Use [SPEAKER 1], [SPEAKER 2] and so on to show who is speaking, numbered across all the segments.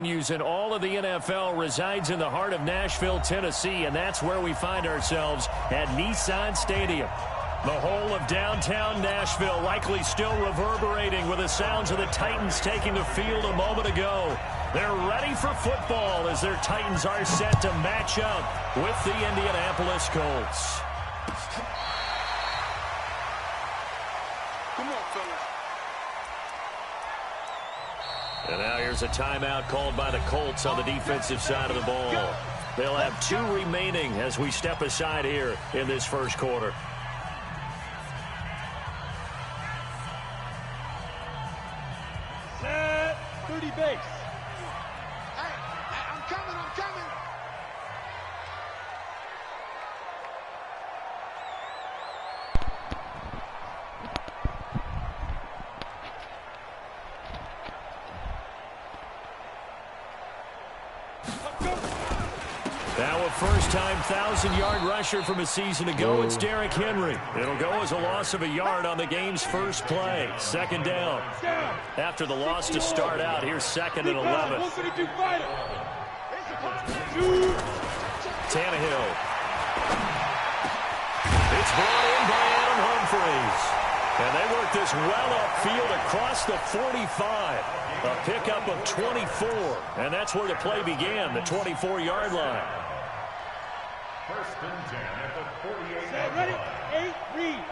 [SPEAKER 1] In all of the NFL resides in the heart of Nashville, Tennessee, and that's where we find ourselves at Nissan Stadium. The whole of downtown Nashville likely still reverberating with the sounds of the Titans taking the field a moment ago. They're ready for football as their Titans are set to match up with the Indianapolis Colts.
[SPEAKER 2] Come on, fellas.
[SPEAKER 1] And now here's a timeout called by the Colts on the defensive side of the ball. They'll have 2 remaining as we step aside here in this first quarter.
[SPEAKER 2] Set 30 base. Hey, I'm coming.
[SPEAKER 1] Now a first-time 1,000-yard rusher from a season ago, it's Derrick Henry. It'll go as a loss of a yard on the game's first play. Second down. After the loss to start out, here's 2nd and 11. Tannehill. It's brought in by Adam Humphries. And they work this well upfield across the 45. A pickup of 24. And that's where the play began, the 24-yard line.
[SPEAKER 2] First and 10 at the 48. Ready? 8, read.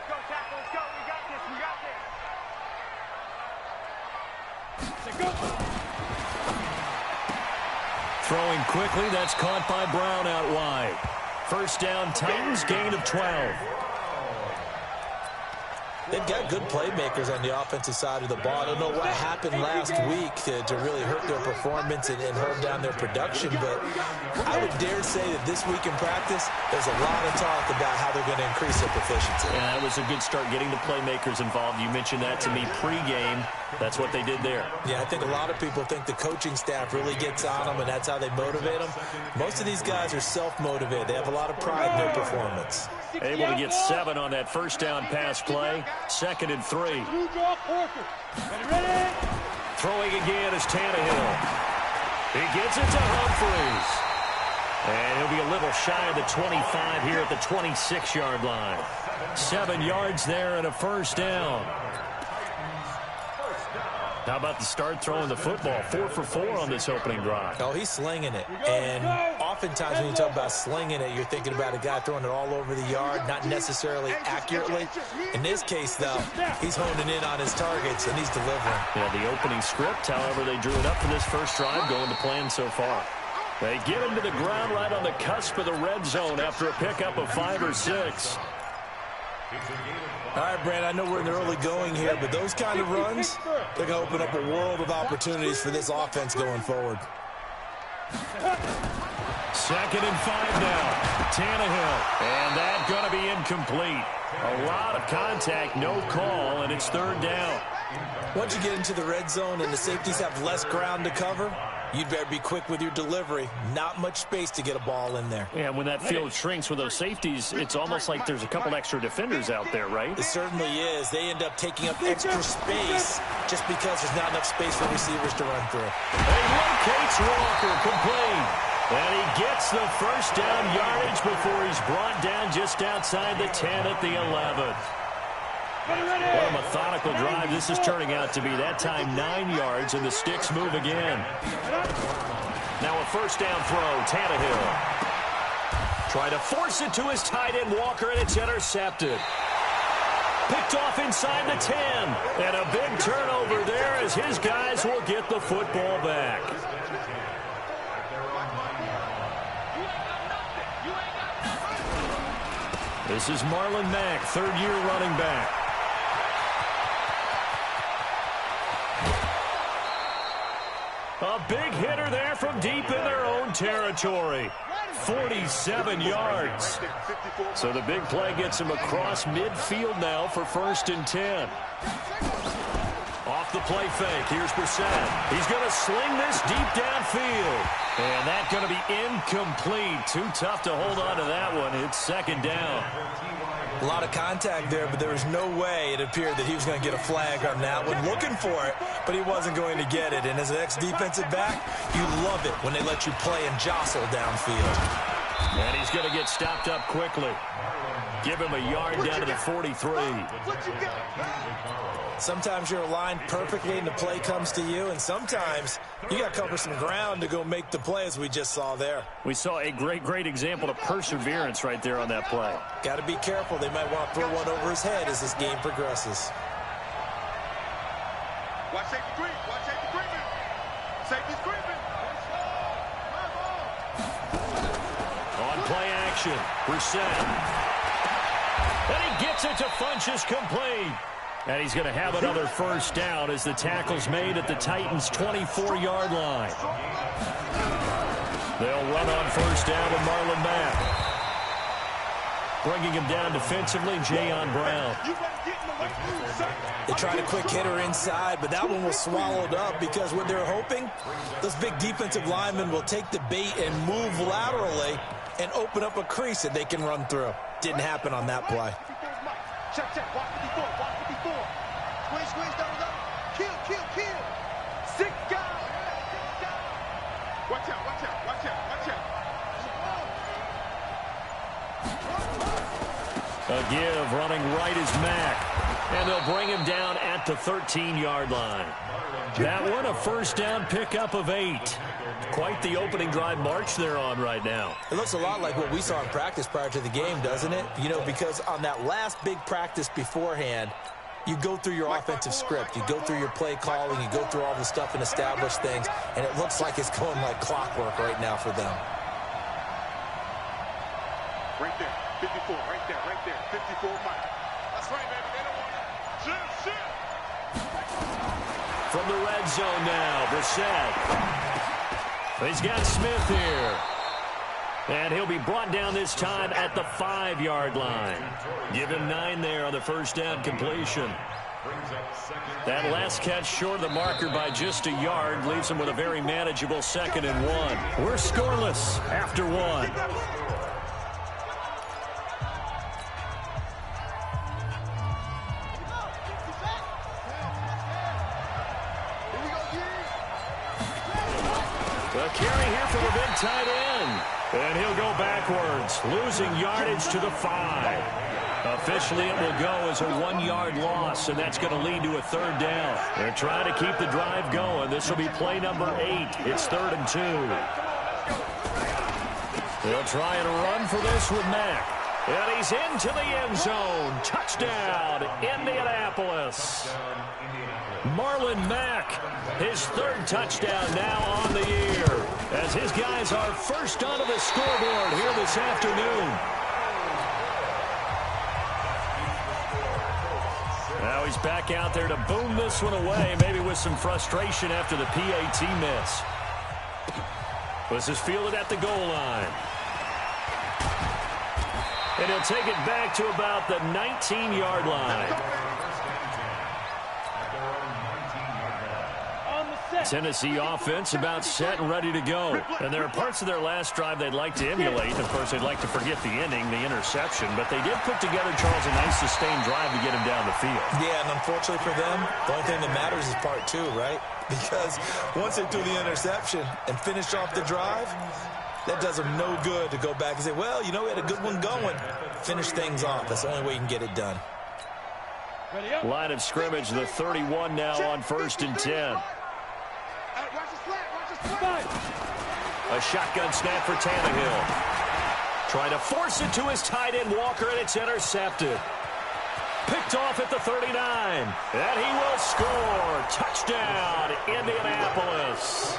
[SPEAKER 2] Go, tackle, let's go. We got this. Go.
[SPEAKER 1] Throwing quickly, that's caught by Brown out wide. First down, Titans, gain of 12.
[SPEAKER 3] They've got good playmakers on the offensive side of the ball. I don't know what happened last week to really hurt their performance and hold down their production, but I would dare say that this week in practice, there's a lot of talk about how they're going to increase their proficiency.
[SPEAKER 1] Yeah, that was a good start getting the playmakers involved. You mentioned that to me pregame. That's what they did there.
[SPEAKER 3] Yeah, I think a lot of people think the coaching staff really gets on them, and that's how they motivate them. Most of these guys are self-motivated. They have a lot of pride in their performance.
[SPEAKER 1] Able to get 7 on that first down pass play. 2nd and 3. Throwing again is Tannehill. He gets it to Humphries. And he'll be a little shy of the 25 here at the 26-yard line. 7 yards there and a first down. How about the start throwing the football? 4 for 4 on this opening drive.
[SPEAKER 3] Oh, he's slinging it. And oftentimes when you talk about slinging it, you're thinking about a guy throwing it all over the yard, not necessarily accurately. In this case, though, he's honing in on his targets, and he's delivering.
[SPEAKER 1] Yeah, the opening script, however, they drew it up for this first drive, going to plan so far. They get him to the ground right on the cusp of the red zone after a pickup of 5 or 6.
[SPEAKER 3] All right, Brad, I know we're in the early going here, but those kind of runs, they're going to open up a world of opportunities for this offense going forward.
[SPEAKER 1] 2nd and 5 now. Tannehill. And that's going to be incomplete. A lot of contact, no call, and it's 3rd down.
[SPEAKER 3] Once you get into the red zone and the safeties have less ground to cover, you'd better be quick with your delivery. Not much space to get a ball in there.
[SPEAKER 1] Yeah, when that field shrinks with those safeties, it's almost like there's a couple extra defenders out there, right?
[SPEAKER 3] It certainly is. They end up taking up extra space just because there's not enough space for receivers to run through.
[SPEAKER 1] He locates Walker, complete. And he gets the first down yardage before he's brought down just outside the 10 at the 11. What a methodical drive this is turning out to be. That time 9 yards, and the sticks move again. Now a first down throw, Tannehill. Try to force it to his tight end, Walker, and it's intercepted. Picked off inside the 10. And a big turnover there as his guys will get the football back. This is Marlon Mack, 3rd-year running back. A big hitter there from deep in their own territory. 47 yards. So the big play gets him across midfield now for 1st and 10. Off the play fake. Here's Brissett. He's going to sling this deep downfield. And that's going to be incomplete. Too tough to hold on to that one. It's second down.
[SPEAKER 3] A lot of contact there, but there was no way it appeared that he was going to get a flag on that one. Looking for it, but he wasn't going to get it. And as an ex-defensive back, you love it when they let you play and jostle downfield.
[SPEAKER 1] And he's going to get stopped up quickly. Give him a yard down to the 43.
[SPEAKER 3] Sometimes you're aligned perfectly and the play comes to you, and sometimes you got to cover some ground to go make the play, as we just saw there.
[SPEAKER 1] We saw a great example of perseverance right there on that play.
[SPEAKER 3] Got to be careful. They might want to throw one over his head as this game progresses.
[SPEAKER 4] Watch safety creep. Watch safety creeping. Safety's creeping.
[SPEAKER 1] On play action, Brissett. And he gets it to Funchess complete. And he's going to have another first down as the tackle's made at the Titans' 24-yard line. They'll run on first down with Marlon Mack. Bringing him down defensively, Jayon Brown.
[SPEAKER 3] They tried a quick hitter inside, but that one was swallowed up because what they're hoping, those big defensive linemen will take the bait and move laterally and open up a crease that they can run through. Didn't happen on that play.
[SPEAKER 4] Check, check. Watch 54. Watch 54. Squeeze, squeeze, double, double. Kill, kill, kill. 6 guys. Watch out, watch out, watch out, watch out.
[SPEAKER 1] A give running right is Mack. And they'll bring him down at the 13-yard line. That one a first down pickup of 8. Quite the opening drive march they're on right now.
[SPEAKER 3] It looks a lot like what we saw in practice prior to the game, doesn't it? You know, because on that last big practice beforehand, you go through your offensive script. You go through your play calling. You go through all the stuff and establish things. And it looks like it's going like clockwork right now for them.
[SPEAKER 4] Right there. 54. Right there. Right there. 54 Mike. That's right, baby. They don't want it. Shit.
[SPEAKER 1] From the red zone now, Brissett. He's got Smith here. And he'll be brought down this time at the 5-yard line. Give him 9 there on the first down completion. That last catch short of the marker by just a yard leaves him with a very manageable 2nd and 1. We're scoreless after 1. A carry here from the big tight end. And he'll go backwards, losing yardage to the 5. Officially, it will go as a 1-yard loss, and that's going to lead to a 3rd down. They're trying to keep the drive going. This will be play number 8. It's 3rd and 2. They'll try and run for this with Mack. And he's into the end zone. Touchdown, Indianapolis. Marlon Mack, his 3rd touchdown now on the year, as his guys are first onto the scoreboard here this afternoon. Now he's back out there to boom this one away, maybe with some frustration after the PAT miss. This is fielded at the goal line. And he'll take it back to about the 19-yard line. Tennessee offense about set and ready to go. And there are parts of their last drive they'd like to emulate. Of course, they'd like to forget the ending, the interception. But they did put together, Charles, a nice sustained drive to get him down the field.
[SPEAKER 3] Yeah, and unfortunately for them, the only thing that matters is part 2, right? Because once they threw the interception and finished off the drive, that does them no good to go back and say, well, you know, we had a good one going. Finish things off. That's the only way you can get it done.
[SPEAKER 1] Line of scrimmage, the 31 now on 1st and 10. A shotgun snap for Tannehill. Trying to force it to his tight end, Walker, and it's intercepted. Picked off at the 39. And he will score. Touchdown, Indianapolis.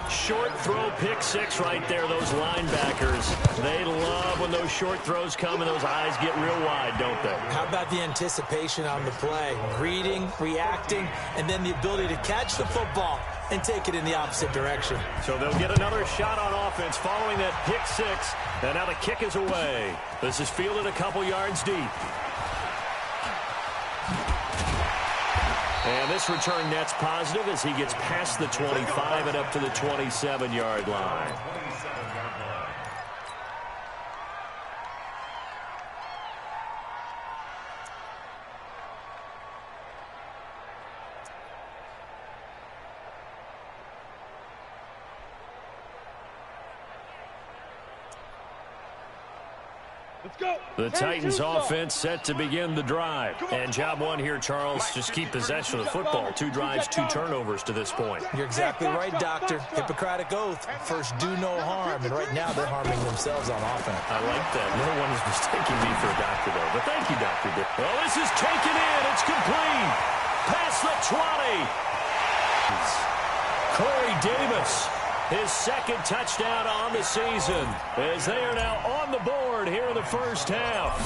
[SPEAKER 1] Short throw, pick 6 right there, those linebackers. They love when those short throws come and those eyes get real wide, don't they?
[SPEAKER 3] How about the anticipation on the play? Reading, reacting, and then the ability to catch the football and take it in the opposite direction.
[SPEAKER 1] So they'll get another shot on offense following that pick 6. And now the kick is away. This is fielded a couple yards deep. And this return net's positive as he gets past the 25 and up to the 27-yard line. The Titans offense set to begin the drive. And job one here, Charles, just keep possession of the football. 2 drives, 2 turnovers to this point.
[SPEAKER 3] You're exactly right, Doctor. Hippocratic oath. First, do no harm. And right now, they're harming themselves on offense.
[SPEAKER 1] I like that. No one is mistaking me for a doctor, though. But thank you, Dr. Dick. Well, this is taken in. It's complete. Past the 20. Corey Davis. His second touchdown on the season as they are now on the board here in the first half.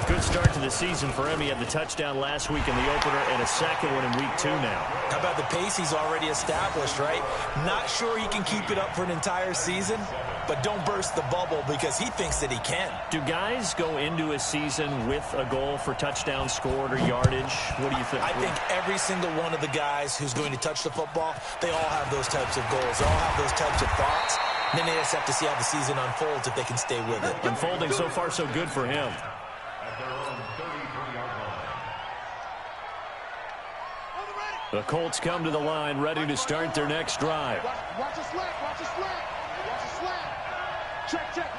[SPEAKER 1] Good start to the season for him. He had the touchdown last week in the opener and a second one in week 2 now.
[SPEAKER 3] How about the pace he's already established, right? Not sure he can keep it up for an entire season, but don't burst the bubble because he thinks that he can.
[SPEAKER 1] Do guys go into a season with a goal for touchdowns scored or yardage? What do you think?
[SPEAKER 3] I think every single one of the guys who's going to touch the football, they all have those types of goals. They all have those types of thoughts. And then they just have to see how the season unfolds if they can stay with it.
[SPEAKER 1] Unfolding so far so good for him. The Colts come to the line ready to start their next drive.
[SPEAKER 4] Watch the slack, watch the slack. Watch the slack. Check, check.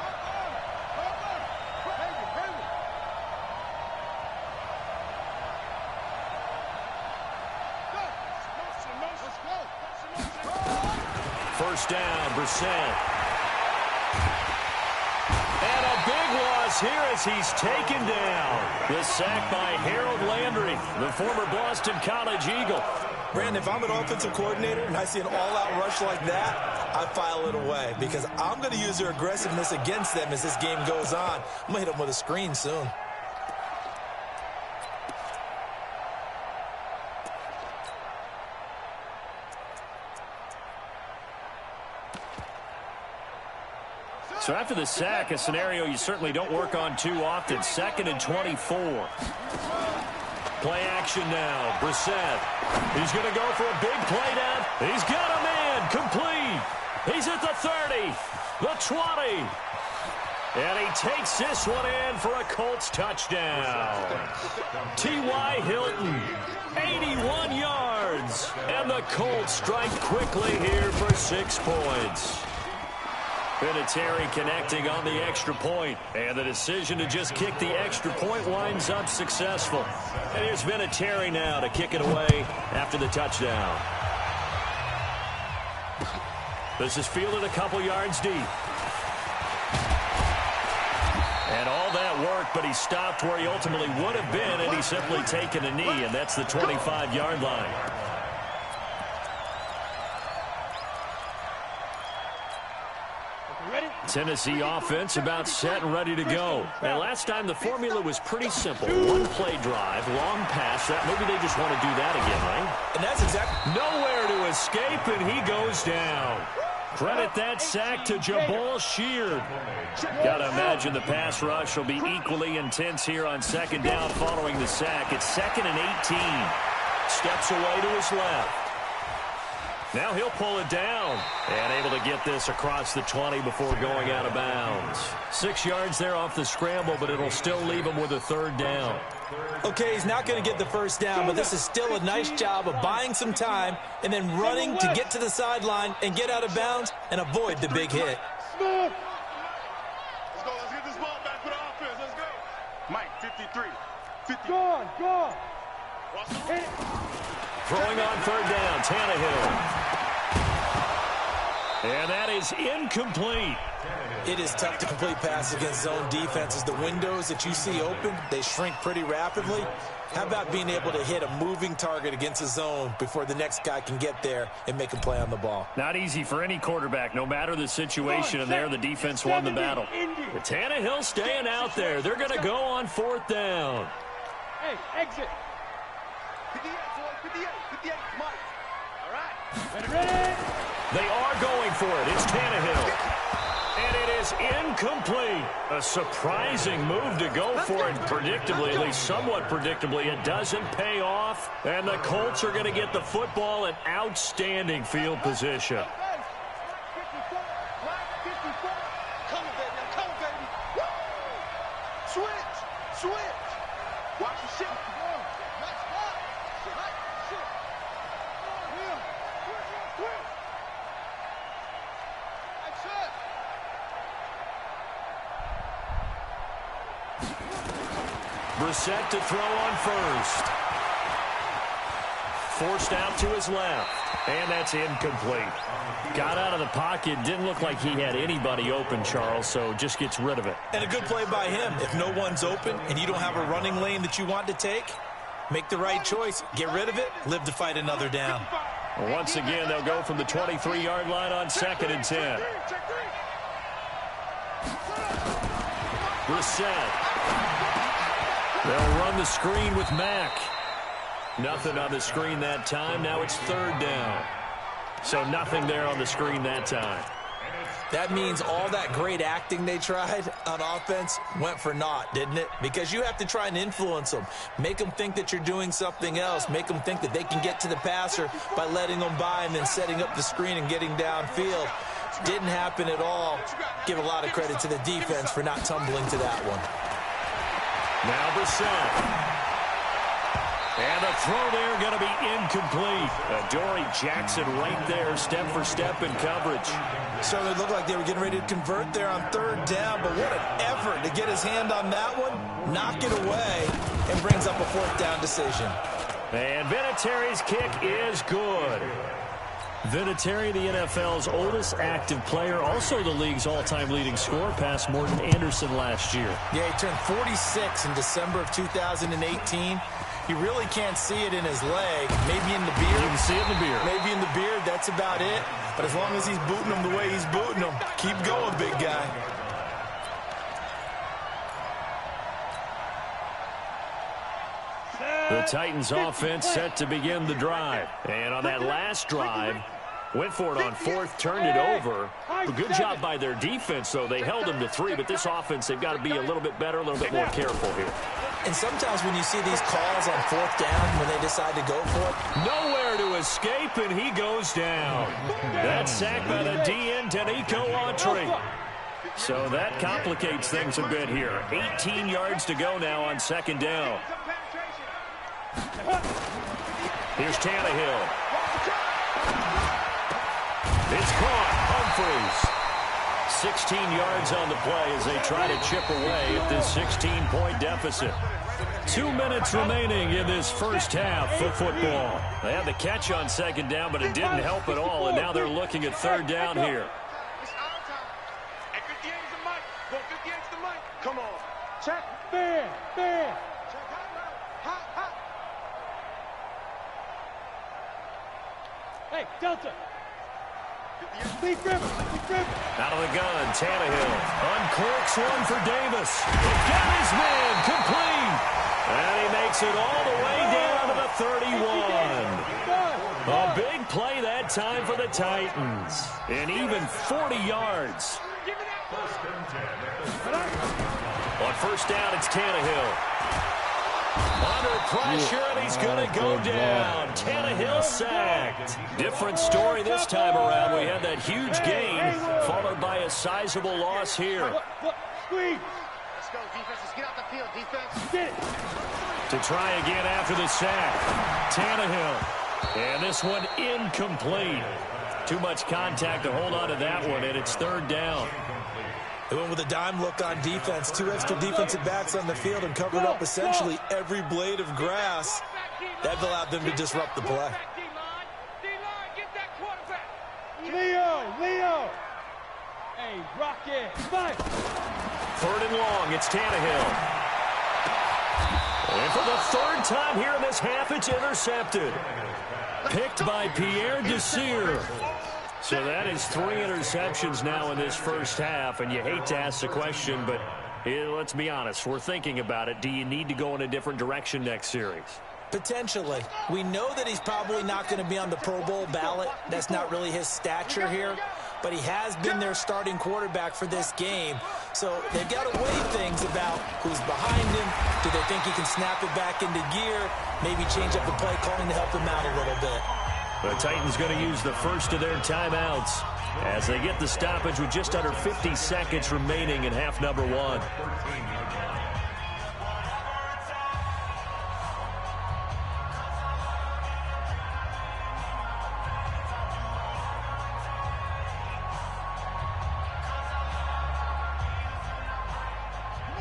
[SPEAKER 1] First down, Brissett. And a big loss here as he's taken down. The sack by Harold Landry, the former Boston College Eagle.
[SPEAKER 3] Brandon, if I'm an offensive coordinator and I see an all-out rush like that, I file it away because I'm going to use their aggressiveness against them as this game goes on. I'm going to hit them with a screen soon.
[SPEAKER 1] So after the sack, a scenario you certainly don't work on too often. 2nd and 24. Play action now. Brissett. He's going to go for a big play down. He's got a man. Complete. He's at the 30. The 20. And he takes this one in for a Colts touchdown. T.Y. Hilton, 81 yards. And the Colts strike quickly here for 6 points. Vinatieri connecting on the extra point. And the decision to just kick the extra point winds up successful. And here's Vinatieri now to kick it away after the touchdown. This is fielded a couple yards deep. And all that worked, but he stopped where he ultimately would have been, and he's simply taken a knee, and that's the 25-yard line. Tennessee offense about set and ready to go. And last time the formula was pretty simple. 1 play drive, long pass. Maybe they just want to do that again, right?
[SPEAKER 3] And that's exactly
[SPEAKER 1] nowhere to escape, and he goes down. Credit that sack to Jabal Sheard. Got to imagine the pass rush will be equally intense here on 2nd down following the sack. It's 2nd and 18. Steps away to his left. Now he'll pull it down and able to get this across the 20 before going out of bounds. 6 yards there off the scramble, but it'll still leave him with a 3rd down.
[SPEAKER 3] Okay, he's not going to get the first down, but this is still a nice job of buying some time and then running to get to the sideline and get out of bounds and avoid the big hit.
[SPEAKER 4] Let's go. Let's get this ball back for the offense. Let's go. Mike, 53. 50. Go on.
[SPEAKER 1] Throwing on 3rd down, Tannehill. And that is incomplete.
[SPEAKER 3] It is tough to complete passes against zone defenses. The windows that you see open, they shrink pretty rapidly. How about being able to hit a moving target against a zone before the next guy can get there and make a play on the ball?
[SPEAKER 1] Not easy for any quarterback, no matter the situation, and there the defense won the battle. But Tannehill staying out there. They're going to go on 4th down.
[SPEAKER 4] Hey, exit. 58, boy, 58, Mike. All right. Ready?
[SPEAKER 1] They are going for it. It's Tannehill. And it is incomplete. A surprising move to go for it predictably, at least somewhat predictably. It doesn't pay off, and the Colts are going to get the football in outstanding field position. Brissett to throw on first. Forced out to his left. And that's incomplete. Got out of the pocket. Didn't look like he had anybody open, Charles, so just gets rid of it.
[SPEAKER 3] And a good play by him. If no one's open and you don't have a running lane that you want to take, make the right choice. Get rid of it. Live to fight another down.
[SPEAKER 1] Well, once again, they'll go from the 23-yard line on 2nd and 10. Brissett. They'll run the screen with Mack. Nothing on the screen that time. Now it's 3rd down. So nothing there on the screen that time.
[SPEAKER 3] That means all that great acting they tried on offense went for naught, didn't it? Because you have to try and influence them. Make them think that you're doing something else. Make them think that they can get to the passer by letting them by and then setting up the screen and getting downfield. Didn't happen at all. Give a lot of credit to the defense for not tumbling to that one.
[SPEAKER 1] Now Brissett. And the throw there going to be incomplete. Adoree Jackson right there, step for step in coverage.
[SPEAKER 3] So it looked like they were getting ready to convert there on 3rd down, but what an effort to get his hand on that one, knock it away, and brings up a 4th down decision.
[SPEAKER 1] And Vinatieri's kick is good. Vinatieri, the NFL's oldest active player, also the league's all-time leading scorer, past Morton Anderson last year.
[SPEAKER 3] Yeah, he turned 46 in December of 2018. You really can't see it in his leg. Maybe in the beard.
[SPEAKER 1] You can see it in the beard.
[SPEAKER 3] Maybe in the beard, that's about it. But as long as he's booting him the way he's booting him, keep going, big guy.
[SPEAKER 1] The Titans offense set to begin the drive. And on that last drive, went for it on 4th, turned it over. A good job by their defense, though. They held them to 3, but this offense, they've got to be a little bit better, a little bit more careful here.
[SPEAKER 3] And sometimes when you see these calls on 4th down, when they decide to go for it.
[SPEAKER 1] Nowhere to escape, and he goes down. That's sacked by the DN, Danico Autry. So that complicates things a bit here. 18 yards to go now on 2nd down. Here's Tannehill. It's caught. Humphries. 16 yards on the play as they try to chip away at this 16-point deficit. 2 minutes remaining in this first half of football. They had the catch on 2nd down, but it didn't help at all, and now they're looking at 3rd down here.
[SPEAKER 4] Come on.
[SPEAKER 5] Check. Fair. Hey, Delta.
[SPEAKER 1] Out of the gun, Tannehill uncorks one for Davis. He got his man complete. And he makes it all the way down to the 31. A big play that time for the Titans. And even 40 yards. On 1st down, it's Tannehill. Under pressure, and he's going to go down. Tannehill sacked. Different story this time around. We had that huge gain, followed by a sizable loss here.
[SPEAKER 4] Let's go, defense. Let's get out the field, defense.
[SPEAKER 1] To try again after the sack. Tannehill. And this one incomplete. Too much contact to hold on to that one, and it's 3rd down.
[SPEAKER 3] They went with a dime look on defense. 2 extra defensive backs on the field and covered up essentially every blade of grass. That allowed them to disrupt the play.
[SPEAKER 5] Leo. Hey, Rocket.
[SPEAKER 1] 3rd and long, it's Tannehill. And for the 3rd time here in this half, it's intercepted. Picked by Pierre Desir. So that is 3 interceptions now in this first half, and you hate to ask the question, but let's be honest. We're thinking about it. Do you need to go in a different direction next series?
[SPEAKER 3] Potentially. We know that he's probably not going to be on the Pro Bowl ballot. That's not really his stature here. But he has been their starting quarterback for this game. So they've got to weigh things about who's behind him. Do they think he can snap it back into gear? Maybe change up the play calling to help him out a little bit.
[SPEAKER 1] The Titans going to use the first of their timeouts as they get the stoppage with just under 50 seconds remaining in half number one.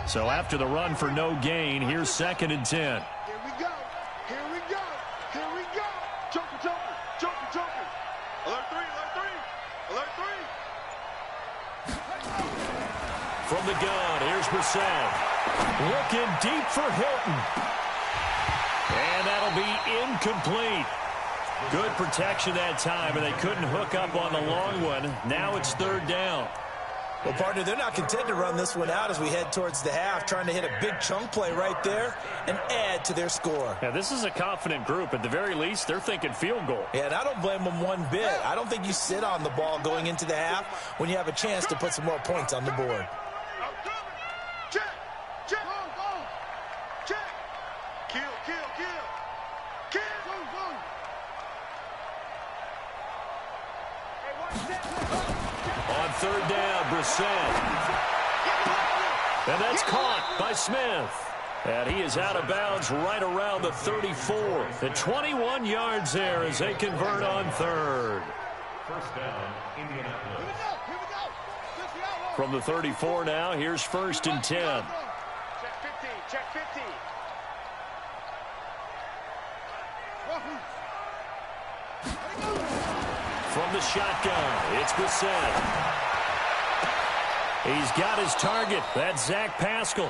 [SPEAKER 1] So after the run for no gain, here's 2nd and 10.
[SPEAKER 4] Here we go. Here we go. Here we go. Joker, Joker. Joker, Joker. Alert 3, alert 3. Alert 3.
[SPEAKER 1] From the gun, here's Brissett. Looking deep for Hilton. And that'll be incomplete. Good protection that time, and they couldn't hook up on the long one. Now it's 3rd down.
[SPEAKER 3] Well, partner, they're not content to run this one out as we head towards the half, trying to hit a big chunk play right there and add to their score.
[SPEAKER 1] Yeah, this is a confident group. At the very least, they're thinking field goal.
[SPEAKER 3] Yeah, and I don't blame them one bit. I don't think you sit on the ball going into the half when you have a chance to put some more points on the board.
[SPEAKER 4] Check. Check. Check. Kill, kill, kill. Kill.
[SPEAKER 1] On 3rd down, Brissett. And that's caught by Smith. And he is out of bounds right around the 34. At 21 yards there as they convert on 3rd.
[SPEAKER 2] First down, Indianapolis.
[SPEAKER 1] From the 34 now, here's 1st and 10.
[SPEAKER 4] Check 15. Check 15.
[SPEAKER 1] From the shotgun, it's Brissett. He's got his target. That's Zach Pascal.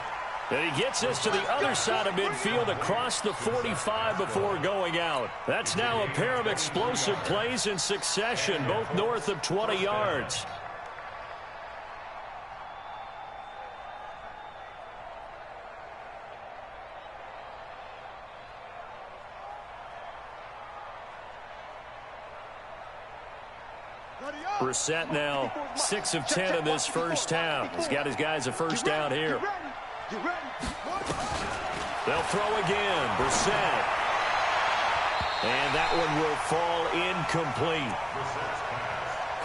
[SPEAKER 1] And he gets this to the other side of midfield across the 45 before going out. That's now a pair of explosive plays in succession, both north of 20 yards. Brissett now 6 of 10 in this first half. He's got his guys a first down here. They'll throw again. Brissett. And that one will fall incomplete.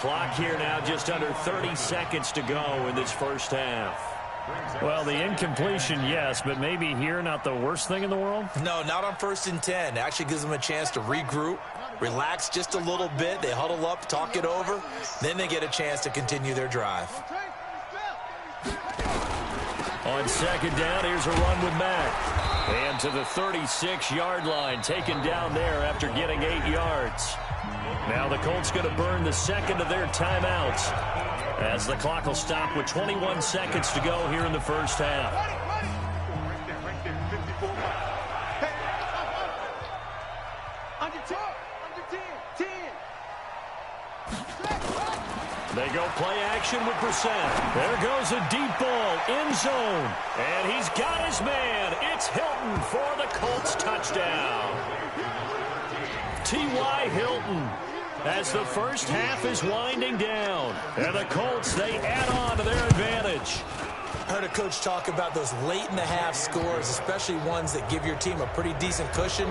[SPEAKER 1] Clock here now just under 30 seconds to go in this first half. Well, the incompletion, yes, but maybe here not the worst thing in the world?
[SPEAKER 3] No, not on 1st and 10. Actually gives them a chance to regroup, relax just a little bit. They huddle up, talk it over. Then they get a chance to continue their drive.
[SPEAKER 1] On 2nd down, here's a run with Mack. And to the 36-yard line, taken down there after getting 8 yards. Now the Colts going to burn the 2nd of their timeouts as the clock will stop with 21 seconds to go here in the first half.
[SPEAKER 4] Right there, 54 miles. Under 10, under 10, 10.
[SPEAKER 1] They go play action with Brissett. There goes a deep ball, end zone. And he's got his man. It's Hilton for the Colts touchdown. T.Y. Hilton as the first half is winding down. And the Colts, they add on to their advantage.
[SPEAKER 3] I heard a coach talk about those late-in-the-half scores, especially ones that give your team a pretty decent cushion.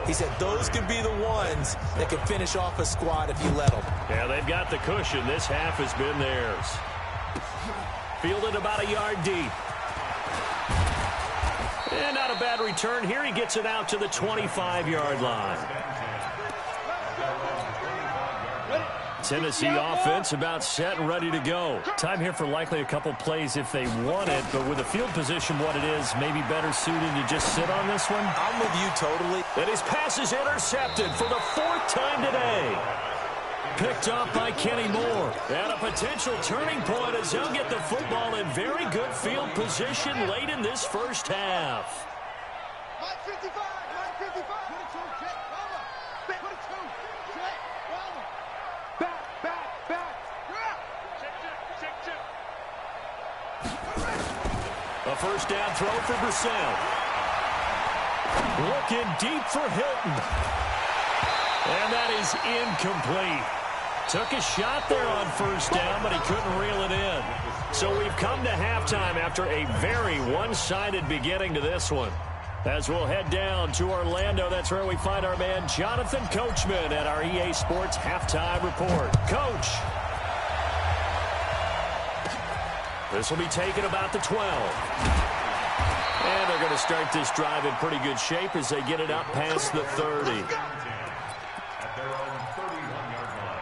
[SPEAKER 3] He said those could be the ones that can finish off a squad if you let them.
[SPEAKER 1] Yeah, they've got the cushion. This half has been theirs. Fielded about a yard deep. And not a bad return here. He gets it out to the 25-yard line. Tennessee offense about set and ready to go. Time here for likely a couple plays if they want it, but with the field position what it is, maybe better suited to just sit on this one.
[SPEAKER 3] I'm with you totally.
[SPEAKER 1] And his pass is intercepted for the 4th time today. Picked up by Kenny Moore. And a potential turning point as he'll get the football in very good field position late in this first half.
[SPEAKER 4] 55, 55.
[SPEAKER 1] A first down throw for Brissett. Looking deep for Hilton. And that is incomplete. Took a shot there on first down, but he couldn't reel it in. So we've come to halftime after a very one-sided beginning to this one. As we'll head down to Orlando, that's where we find our man Jonathan Coachman at our EA Sports Halftime Report. Coach. This will be taken about the 12. And they're going to start this drive in pretty good shape as they get it up past the 30.
[SPEAKER 2] At their own 31-yard line.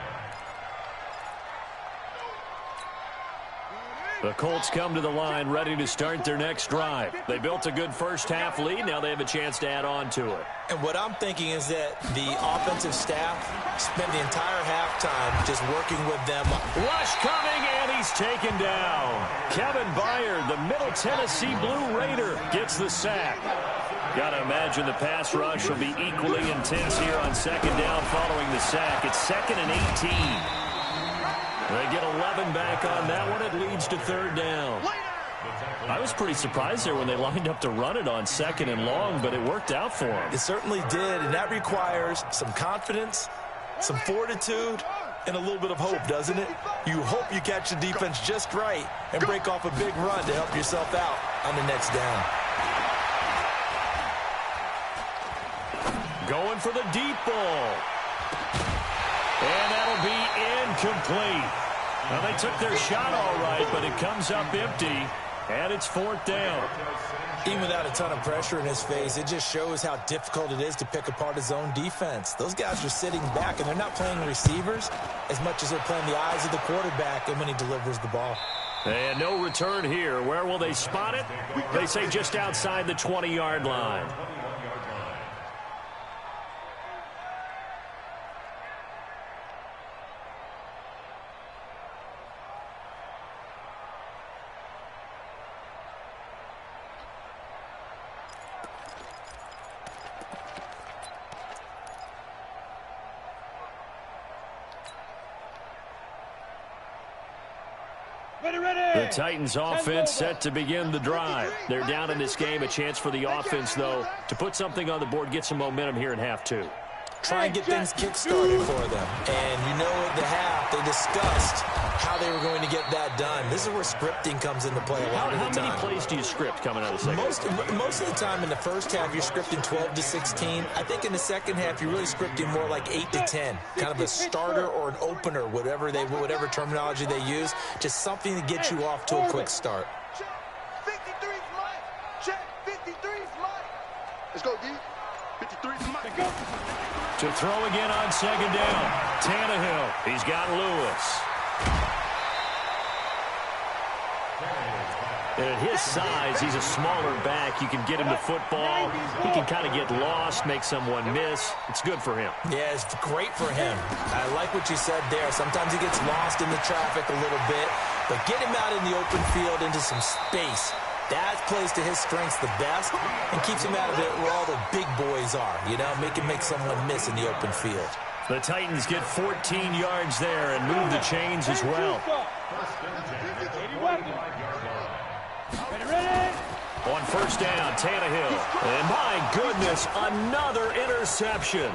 [SPEAKER 1] The Colts come to the line ready to start their next drive. They built a good first-half lead. Now they have a chance to add on to it.
[SPEAKER 3] And what I'm thinking is that the offensive staff spent the entire halftime just working with them.
[SPEAKER 1] Rush coming, and he's taken down. Kevin Byard, the Middle Tennessee Blue Raider, gets the sack. Got to imagine the pass rush will be equally intense here on second down following the sack. It's 2nd and 18. They get 11 back on that one. It leads to third down. I was pretty surprised there when they lined up to run it on 2nd and long, but it worked out for them.
[SPEAKER 3] It certainly did, and that requires some confidence, some fortitude, and a little bit of hope, doesn't it? You hope you catch the defense just right and break off a big run to help yourself out on the next down.
[SPEAKER 1] Going for the deep ball. And that'll be incomplete. Now, they took their shot all right, but it comes up empty, and it's 4th down.
[SPEAKER 3] Even without a ton of pressure in his face, it just shows how difficult it is to pick apart his own defense. Those guys are sitting back, and they're not playing receivers as much as they're playing the eyes of the quarterback and when he delivers the ball.
[SPEAKER 1] And no return here. Where will they spot it? They say just outside the 20-yard line. The Titans offense set to begin the drive. They're down in this game. A chance for the offense, though, to put something on the board, get some momentum here in half two.
[SPEAKER 3] Try and get things kick-started for them. And you know at the half, they discussed how they were going to get that done. This is where scripting comes into play a lot of the time.
[SPEAKER 1] How many plays do you script coming out of the second?
[SPEAKER 3] Most of the time in the first half, you're scripting 12 to 16. I think in the second half, you're really scripting more like 8 to 10. Kind of a starter or an opener, whatever terminology they use. Just something to get you off to a quick start.
[SPEAKER 4] Check. 53's Mike. Check. 53's Mike. Let's go, D. 53's Mike.
[SPEAKER 1] To throw again on second down. Tannehill. He's got Lewis. And at his size, he's a smaller back. You can get him the football. He can kind of get lost, make someone miss. It's good for him.
[SPEAKER 3] Yeah, it's great for him. I like what you said there. Sometimes he gets lost in the traffic a little bit, but get him out in the open field into some space. That plays to his strengths the best and keeps him out of it where all the big boys are, you know, make someone miss in the open field.
[SPEAKER 1] The Titans get 14 yards there and move the chains as well. On first down, Tannehill. And my goodness, another interception.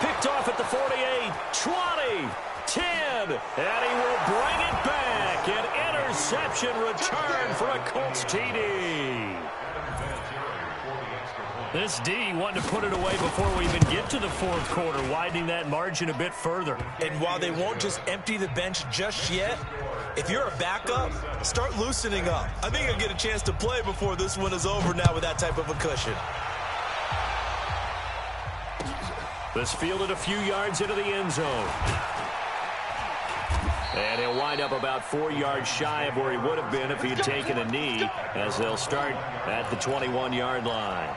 [SPEAKER 1] Picked off at the 48, 20, 10, and he will bring it back. An interception return for a Colts TD. This D wanting to put it away before we even get to the fourth quarter, widening that margin a bit further.
[SPEAKER 3] And while they won't just empty the bench just yet, if you're a backup, start loosening up. I think you'll get a chance to play before this one is over now with that type of a cushion.
[SPEAKER 1] This fielded a few yards into the end zone. And he'll wind up about 4 yards shy of where he would have been if he had taken a knee, as they'll start at the 21-yard line.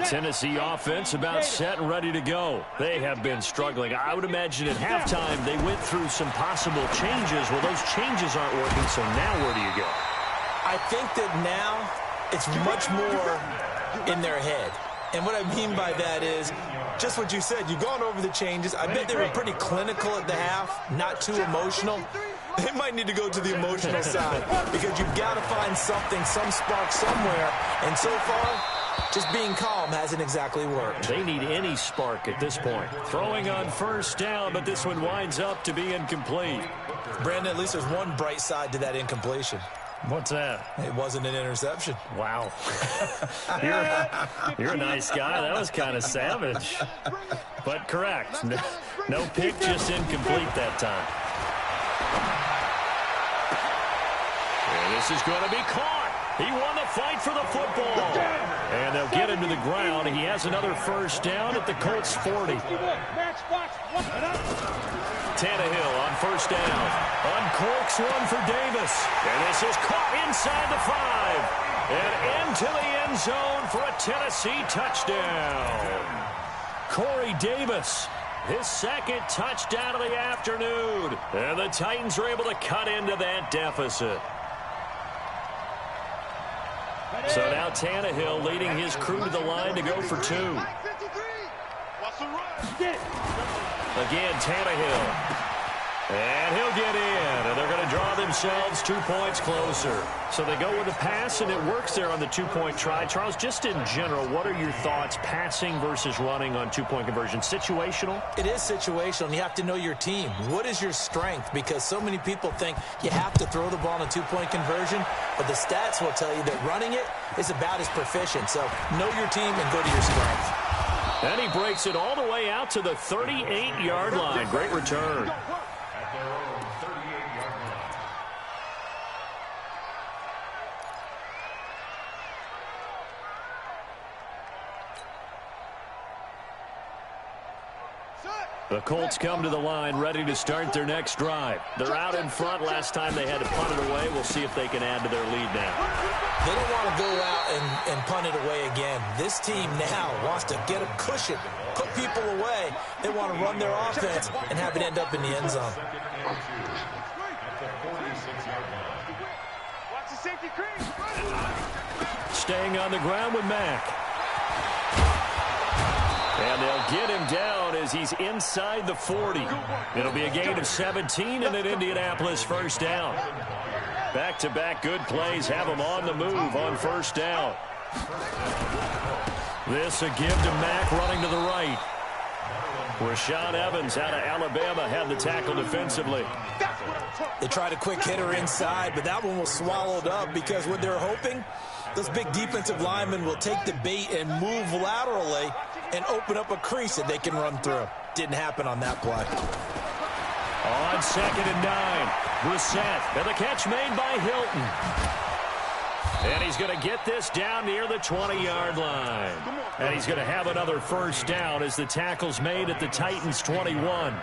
[SPEAKER 1] Tennessee offense about set and ready to go. They have been struggling. I would imagine at halftime they went through some possible changes. Well, those changes aren't working, so now where do you go?
[SPEAKER 3] I think that now it's much more in their head. And what I mean by that is just what you said. You've gone over the changes. I bet they were pretty clinical at the half, not too emotional. They might need to go to the emotional side because you've got to find something, some spark somewhere. And so far, just being calm hasn't exactly worked.
[SPEAKER 1] They need any spark at this point. Throwing on first down, but this one winds up to be incomplete.
[SPEAKER 3] Brandon, at least there's one bright side to that incompletion.
[SPEAKER 1] What's that?
[SPEAKER 3] It wasn't an interception.
[SPEAKER 1] Wow. You're a nice guy. That was kind of savage. But correct. No pick, just incomplete that time. And this is going to be caught. He won the fight for the football. And they'll get him to the ground. He has another first down at the Colts 40. Tannehill on first down. Uncorks one for Davis. And this is caught inside the 5. And into the end zone for a Tennessee touchdown. Corey Davis, his second touchdown of the afternoon. And the Titans are able to cut into that deficit. So now Tannehill leading his crew to the line to go for 2. Again, Tannehill. And he'll get in. And they're going to draw themselves 2 points closer. So they go with the pass, and it works there on the two-point try. Charles, just in general, what are your thoughts, passing versus running on two-point conversion? Situational?
[SPEAKER 3] It is situational, and you have to know your team. What is your strength? Because so many people think you have to throw the ball in a two-point conversion, but the stats will tell you that running it is about as proficient. So know your team and go to your strength.
[SPEAKER 1] And he breaks it all the way out to the 38-yard line. Great return. The Colts come to the line, ready to start their next drive. They're out in front. Last time they had to punt it away. We'll see if they can add to their lead now.
[SPEAKER 3] They don't want to go out and punt it away again. This team now wants to get a cushion, put people away. They want to run their offense and have it end up in the end zone.
[SPEAKER 1] Staying on the ground with Mack. And they'll get him down as he's inside the 40. It'll be a gain of 17 and an Indianapolis first down. Back-to-back good plays have him on the move on first down. This a give to Mack running to the right. Rashaan Evans out of Alabama had the tackle defensively.
[SPEAKER 3] They tried a quick hitter inside, but that one was swallowed up because what they're hoping, those big defensive linemen will take the bait and move laterally and open up a crease that they can run through. Didn't happen on that play.
[SPEAKER 1] On 2nd and 9, Brissett, and the catch made by Hilton. And he's going to get this down near the 20-yard line. And he's going to have another first down as the tackle's made at the Titans' 21.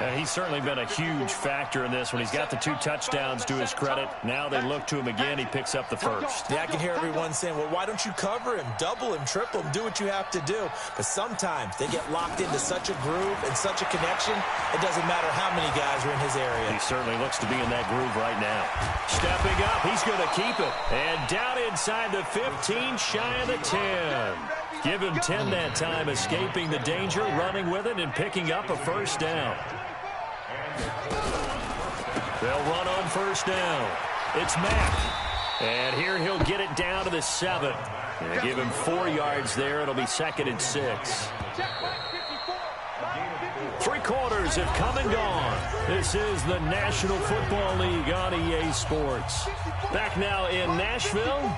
[SPEAKER 1] And he's certainly been a huge factor in this one. He's got the 2 touchdowns to his credit. Now they look to him again. He picks up the first.
[SPEAKER 3] Yeah, I can hear everyone saying, well, why don't you cover him, double him, triple him, do what you have to do. But sometimes they get locked into such a groove and such a connection, it doesn't matter how many guys are in his area.
[SPEAKER 1] He certainly looks to be in that groove right now. Stepping up, he's going to keep it. And down inside the 15, shy of the 10. Give him 10 that time, escaping the danger, running with it, and picking up a first down. They'll run on first down. It's Mack. And here he'll get it down to the 7. And give him 4 yards there. It'll be 2nd and 6. 3 quarters have come and gone. This is the National Football League on EA Sports. Back now in Nashville.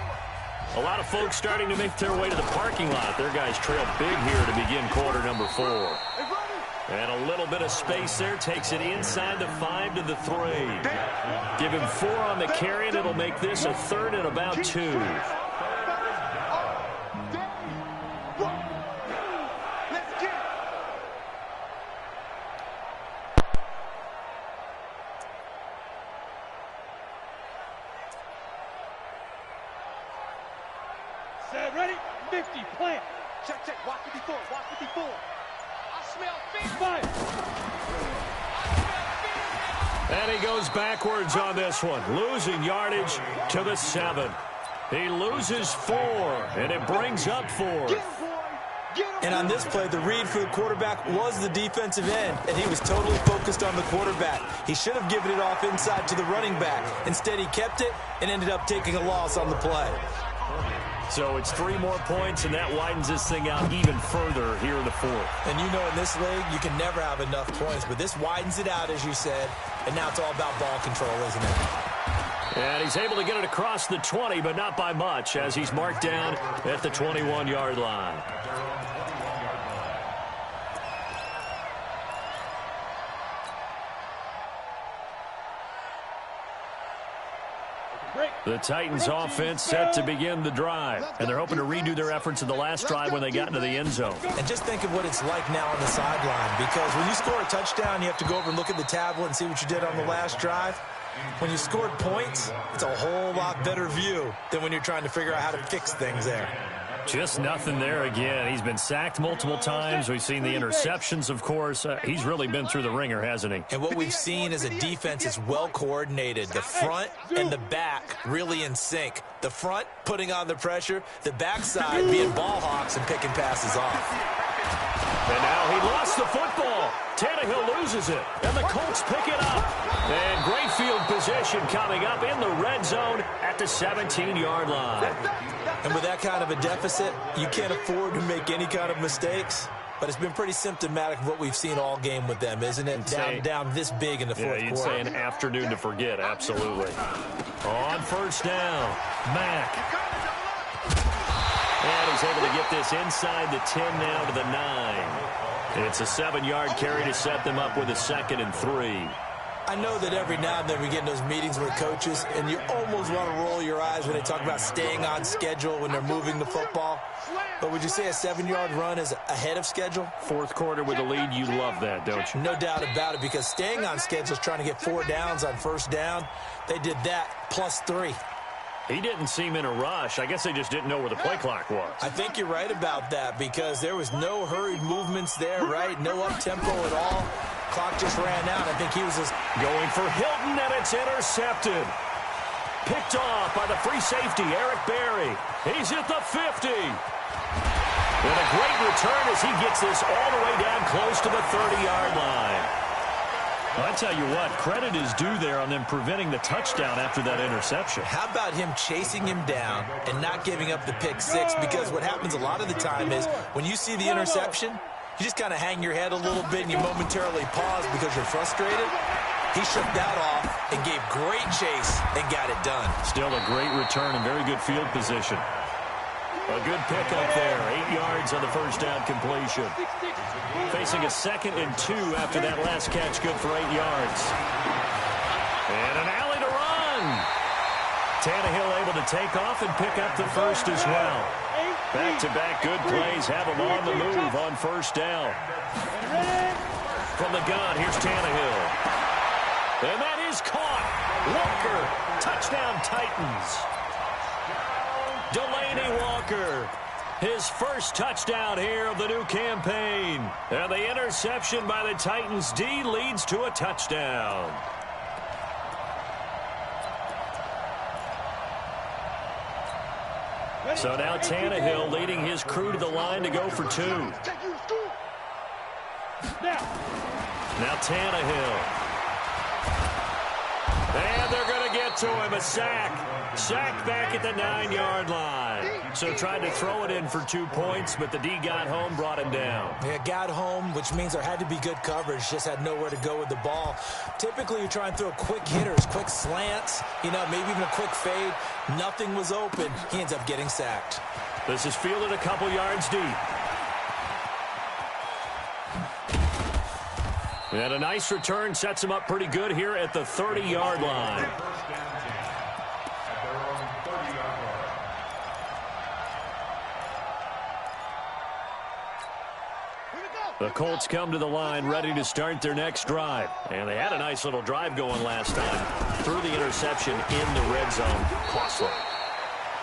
[SPEAKER 1] A lot of folks starting to make their way to the parking lot. Their guys trail big here to begin quarter number 4. And a little bit of space there. Takes it inside the 5 to the 3. Give him 4 on the carry, and it'll make this a 3rd and about 2.
[SPEAKER 5] Set, ready, 50, plant.
[SPEAKER 4] Check, check, watch 54, watch 54. I smell feet.
[SPEAKER 5] Fire.
[SPEAKER 1] And he goes backwards on this one, losing yardage to the 7. He loses 4, and it brings up 4.
[SPEAKER 3] And on this play, the read for the quarterback was the defensive end, and he was totally focused on the quarterback. He should have given it off inside to the running back. Instead, he kept it and ended up taking a loss on the play.
[SPEAKER 1] So it's 3 more points, and that widens this thing out even further here in the fourth.
[SPEAKER 3] And you know in this league, you can never have enough points, but this widens it out, as you said, and now it's all about ball control, isn't it?
[SPEAKER 1] And he's able to get it across the 20, but not by much, as he's marked down at the 21-yard line. The Titans offense set to begin the drive, and they're hoping to redo their efforts in the last drive when they got into the end zone.
[SPEAKER 3] And just think of what it's like now on the sideline, because when you score a touchdown, you have to go over and look at the tablet and see what you did on the last drive. When you scored points, it's a whole lot better view than when you're trying to figure out how to fix things there.
[SPEAKER 1] Just nothing there again. He's been sacked multiple times. We've seen the interceptions, of course. He's really been through the ringer, hasn't he?
[SPEAKER 3] And what we've seen is a defense is well coordinated. The front and the back really in sync. The front putting on the pressure, the backside being ball hawks and picking passes off.
[SPEAKER 1] And now he lost the football. Tannehill loses it, and the Colts pick it up. And great field position coming up in the red zone at the 17-yard line.
[SPEAKER 3] And with that kind of a deficit, you can't afford to make any kind of mistakes. But it's been pretty symptomatic of what we've seen all game with them, isn't it? Down this big in the fourth quarter.
[SPEAKER 1] You'd say an afternoon to forget, absolutely. On first down, Mack. And he's able to get this inside the 10 now to the 9. It's a 7-yard carry to set them up with a 2nd and 3.
[SPEAKER 3] I know that every now and then we get in those meetings with coaches, and you almost want to roll your eyes when they talk about staying on schedule when they're moving the football. But would you say a 7-yard run is ahead of schedule?
[SPEAKER 1] Fourth quarter with a lead, you love that, don't you?
[SPEAKER 3] No doubt about it, because staying on schedule is trying to get 4 downs on first down. They did that plus 3.
[SPEAKER 1] He didn't seem in a rush. I guess they just didn't know where the play clock was.
[SPEAKER 3] I think you're right about that, because there was no hurried movements there, right? No up-tempo at all. Clock just ran out. I think he was just
[SPEAKER 1] going for Hilton, and it's intercepted. Picked off by the free safety, Eric Berry. He's at the 50. And a great return as he gets this all the way down close to the 30-yard line. Well, I tell you what, credit is due there on them preventing the touchdown after that interception.
[SPEAKER 3] How about him chasing him down and not giving up the pick 6? Because what happens a lot of the time is when you see the interception, you just kind of hang your head a little bit and you momentarily pause because you're frustrated. He shook that off and gave great chase and got it done.
[SPEAKER 1] Still a great return and very good field position. A good pickup there. 8 yards on the first down completion. Facing a 2nd and 2 after that last catch, good for 8 yards. And an alley to run. Tannehill able to take off and pick up the first as well. Back-to-back good plays have him on the move on first down. From the gun, here's Tannehill. And that is caught. Walker, touchdown Titans. Delaney Walker, his first touchdown here of the new campaign. And the interception by the Titans D leads to a touchdown. So now Tannehill leading his crew to the line to go for 2. Now Tannehill. And they're going to get to him, a sack. Sack back at the 9-yard line. So tried to throw it in for 2 points, but the D got home, brought him down.
[SPEAKER 3] Yeah, got home, which means there had to be good coverage. Just had nowhere to go with the ball. Typically, you try and throw quick hitters, quick slants, maybe even a quick fade. Nothing was open. He ends up getting sacked.
[SPEAKER 1] This is fielded a couple yards deep. And a nice return sets him up pretty good here at the 30-yard line. The Colts come to the line ready to start their next drive. And they had a nice little drive going last time. Threw the interception in the red zone. Costly.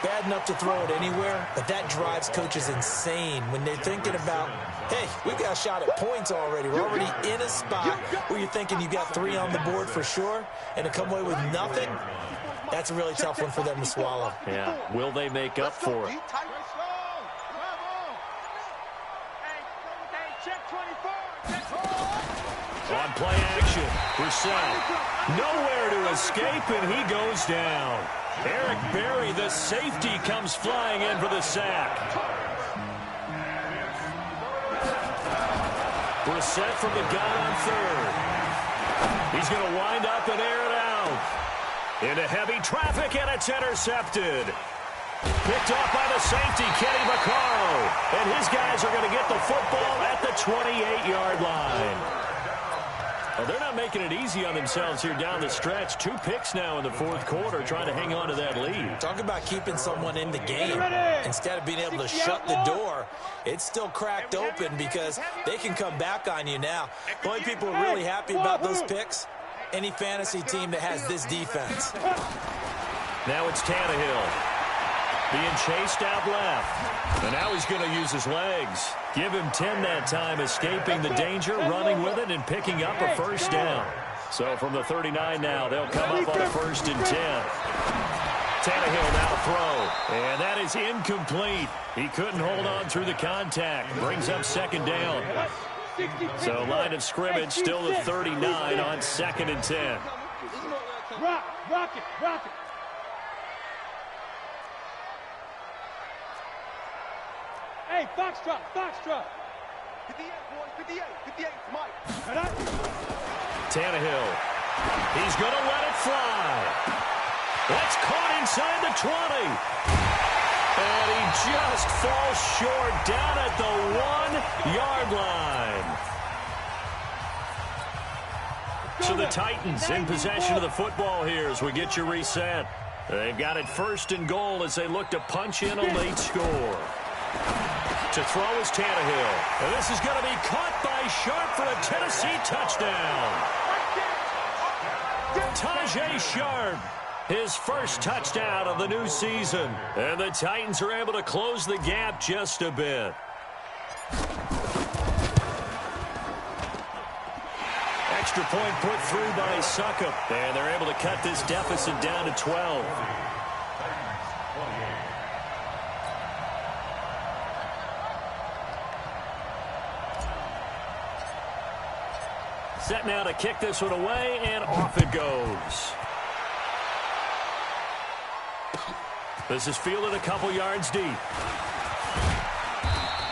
[SPEAKER 3] Bad enough to throw it anywhere, but that drives coaches insane when they're thinking about, hey, we've got a shot at points already. We're already in a spot where you're thinking you've got 3 on the board for sure, and to come away with nothing, that's a really tough one for them to swallow.
[SPEAKER 1] Yeah, will they make up for it? On play action, Brissett nowhere to escape, and he goes down. Eric Berry, the safety, comes flying in for the sack. Brissett from the gun on third. He's going to wind up and air it out. Into heavy traffic, and it's intercepted. Picked off by the safety, Kenny Vaccaro. And his guys are going to get the football at the 28-yard line. Well, they're not making it easy on themselves here down the stretch. 2 picks now in the fourth quarter, trying to hang on to that lead.
[SPEAKER 3] Talk about keeping someone in the game. Instead of being able to shut the door, it's still cracked open because they can come back on you now. The only people really happy about those picks, any fantasy team that has this defense.
[SPEAKER 1] Now it's Tannehill being chased out left. And now he's going to use his legs. Give him 10 that time, escaping the danger, running with it, and picking up a first down. So from the 39 now, they'll come up on a 1st and 10. Tannehill now throw. And that is incomplete. He couldn't hold on through the contact. Brings up 2nd down. So line of scrimmage still the 39 on 2nd and 10.
[SPEAKER 5] Rock it. Hey, Foxtrot. 58, boys, 58, Mike.
[SPEAKER 1] Tannehill. He's going to let it fly. That's caught inside the 20. And he just falls short down at the 1-yard line. So the Titans in possession of the football here as we get you reset. They've got it 1st and goal as they look to punch in a late score. To throw is Tannehill. And this is going to be caught by Sharp for a Tennessee touchdown. Tajay Sharp, his first touchdown of the new season. And the Titans are able to close the gap just a bit. Extra point put through by Succop. And they're able to cut this deficit down to 12. Set now to kick this one away, and off it goes. This is fielded a couple yards deep.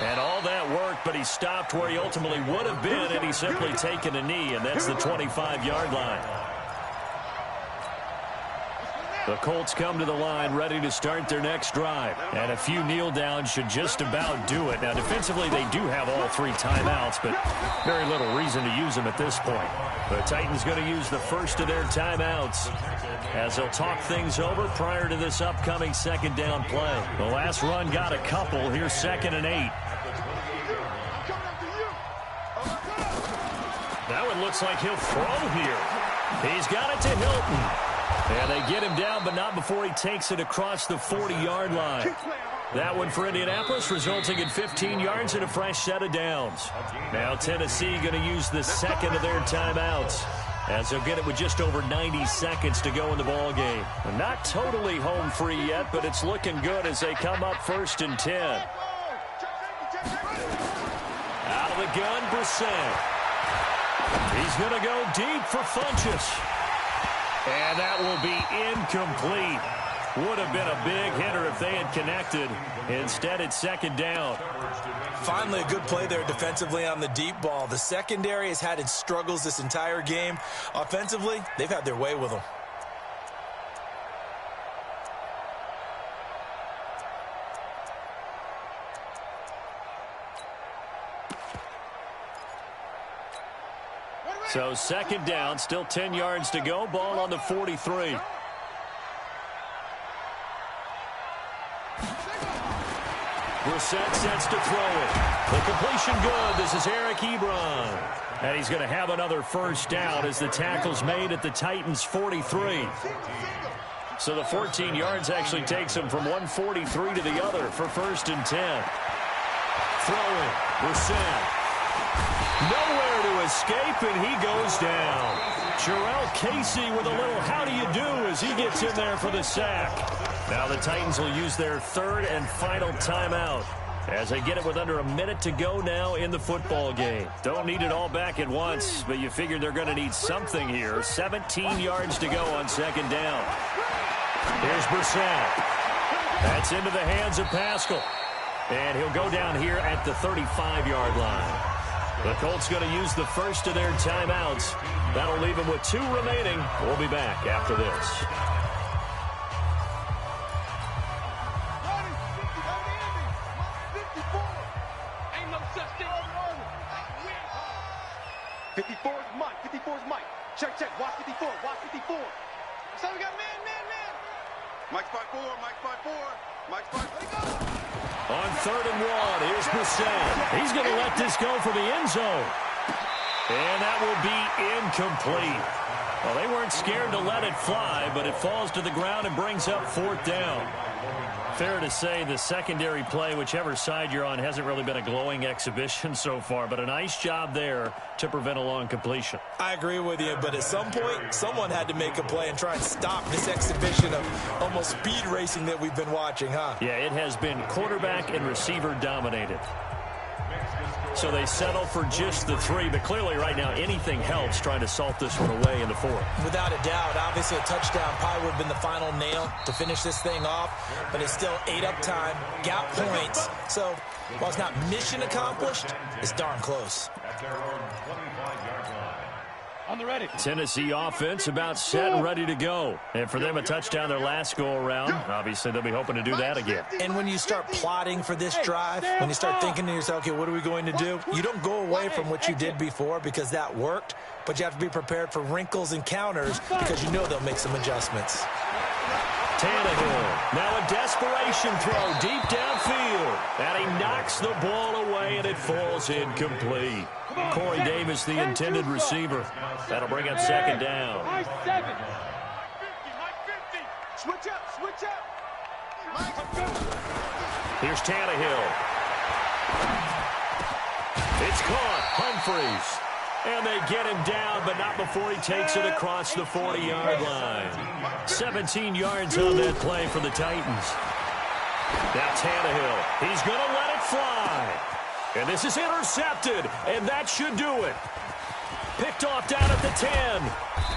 [SPEAKER 1] And all that work, but he stopped where he ultimately would have been, and he's simply taken a knee, and that's the 25-yard line. The Colts come to the line ready to start their next drive. And a few kneel downs should just about do it. Now, defensively, they do have all 3 timeouts, but very little reason to use them at this point. The Titans going to use the first of their timeouts as they'll talk things over prior to this upcoming 2nd down play. The last run got a couple. Here's 2nd and 8. Now it looks like he'll throw here. He's got it to Hilton. And they get him down, but not before he takes it across the 40-yard line. That one for Indianapolis, resulting in 15 yards and a fresh set of downs. Now Tennessee going to use the 2nd of their timeouts, as they'll get it with just over 90 seconds to go in the ballgame. Not totally home free yet, but it's looking good as they come up 1st and 10. Out of the gun, Brissett. He's going to go deep for Funchess. And that will be incomplete. Would have been a big hitter if they had connected. Instead, it's 2nd down.
[SPEAKER 3] Finally, a good play there defensively on the deep ball. The secondary has had its struggles this entire game. Offensively, they've had their way with them.
[SPEAKER 1] So 2nd down, still 10 yards to go. Ball on the 43. Brissett sets to throw it. The completion good. This is Eric Ebron. And he's going to have another first down as the tackle's made at the Titans' 43. So the 14 yards actually takes him from 143 to the other for 1st and 10. Throwing. Brissett. Nowhere to escape, and he goes down. Jarrell Casey with a little how do you do as he gets in there for the sack. Now the Titans will use their 3rd and final timeout. as they get it with under a minute to go now in the football game. Don't need it all back at once, but you figure they're going to need something here. 17 yards to go on second down. Here's Brissett. That's into the hands of Pascal. And he'll go down here at the 35-yard line. The Colts going to use the first of their timeouts. That'll leave them with 2 remaining. We'll be back after this.
[SPEAKER 5] 54 is Mike. 54 is Mike. Check. Watch 54. Watch 54. So we got man.
[SPEAKER 4] Mike's by 4. Mike's by 4. Mike's by 4.
[SPEAKER 1] On 3rd and 1, here's Brissett. He's going to let this go for the end zone. And that will be incomplete. Well, they weren't scared to let it fly, but it falls to the ground and brings up 4th down. Fair to say the secondary play, whichever side you're on, hasn't really been a glowing exhibition so far, but a nice job there to prevent a long completion.
[SPEAKER 3] I agree with you, but at some point, someone had to make a play and try and stop this exhibition of almost speed racing that we've been watching, huh?
[SPEAKER 1] Yeah, it has been quarterback and receiver dominated. So they settle for just the 3, but clearly right now anything helps trying to salt this one away in the 4th.
[SPEAKER 3] Without a doubt, obviously a touchdown probably would have been the final nail to finish this thing off, but it's still 8 up time, got points. So while it's not mission accomplished, it's darn close.
[SPEAKER 2] At their own 25-yard line.
[SPEAKER 5] On the ready.
[SPEAKER 1] Tennessee offense about set and ready to go. And for them, a touchdown their last go-around. Obviously, they'll be hoping to do that again.
[SPEAKER 3] And when you start plotting for this drive, when you start thinking to yourself, okay, what are we going to do? You don't go away from what you did before because that worked, but you have to be prepared for wrinkles and counters because you know they'll make some adjustments.
[SPEAKER 1] Tannehill, now a desperation throw deep downfield. And he knocks the ball away, and it falls incomplete. Corey Davis, the intended receiver. That'll bring up 2nd down.
[SPEAKER 5] Mike 7. Mike 50. Switch up.
[SPEAKER 1] Here's Tannehill. It's caught. Humphreys. And they get him down, but not before he takes it across the 40-yard line. 17 yards on that play for the Titans. Now Tannehill. He's going to let it fly. And this is intercepted, and that should do it. Picked off down at the 10.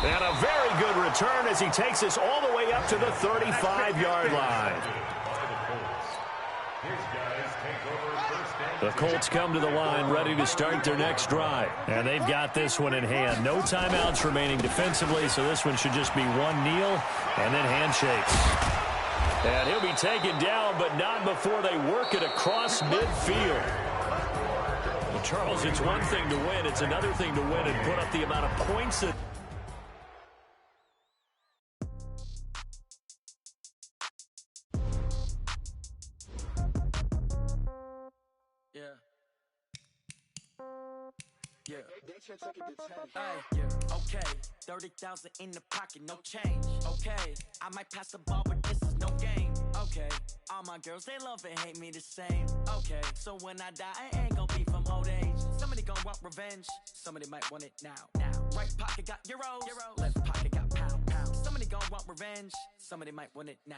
[SPEAKER 1] And a very good return as he takes this all the way up to the 35-yard line. The Colts come to the line ready to start their next drive. And they've got this one in hand. No timeouts remaining defensively, so this one should just be one kneel and then handshakes. And he'll be taken down, but not before they work it across midfield. Well, Charles, it's one thing to win. It's another thing to win and put up the amount of points that...
[SPEAKER 6] Okay, 30,000 in the pocket, no change. Okay, I might pass the ball, but this is no game. Okay, all my girls, they love and hate me the same. Okay, so when I die, I ain't gonna be from old age. Somebody gonna want revenge, somebody might want it now. Right pocket got euros, left pocket got pounds. Somebody gonna want revenge, somebody might want it now.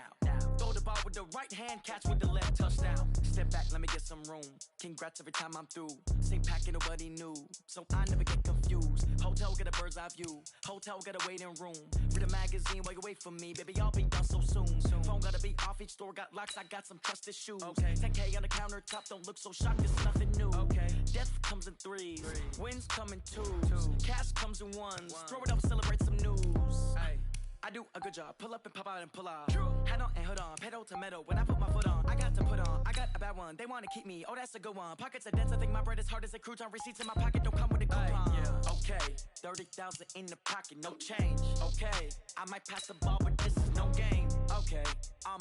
[SPEAKER 6] Throw the ball with the right hand, catch with the left, touchdown. Step back, let me get some room. Congrats every time I'm through. Same packet, nobody knew, so I never get confused. Hotel get a bird's eye view. Hotel got a waiting room. Read a magazine while you wait for me, baby. I'll be done so soon. Phone gotta be off. Each store got locks. I got some trusted shoes. Okay. 10K on the countertop. Don't look so shocked. It's nothing new. Okay. Death comes in threes. Wins come in twos. Cash comes in ones. Throw it up, celebrate some news. Ay. I do a good job. Pull up and pop out and pull out. Head on and hood on. Pedal to metal. When I put my foot on, I got to put on. I got a bad one. They want to keep me. Oh, that's a good one. Pockets are dense. I think my bread is hard as a crouton. Receipts in my pocket don't come with a coupon. Okay. 30,000 in the pocket. No change. Okay. I might pass the ball, but this is no game. Okay. All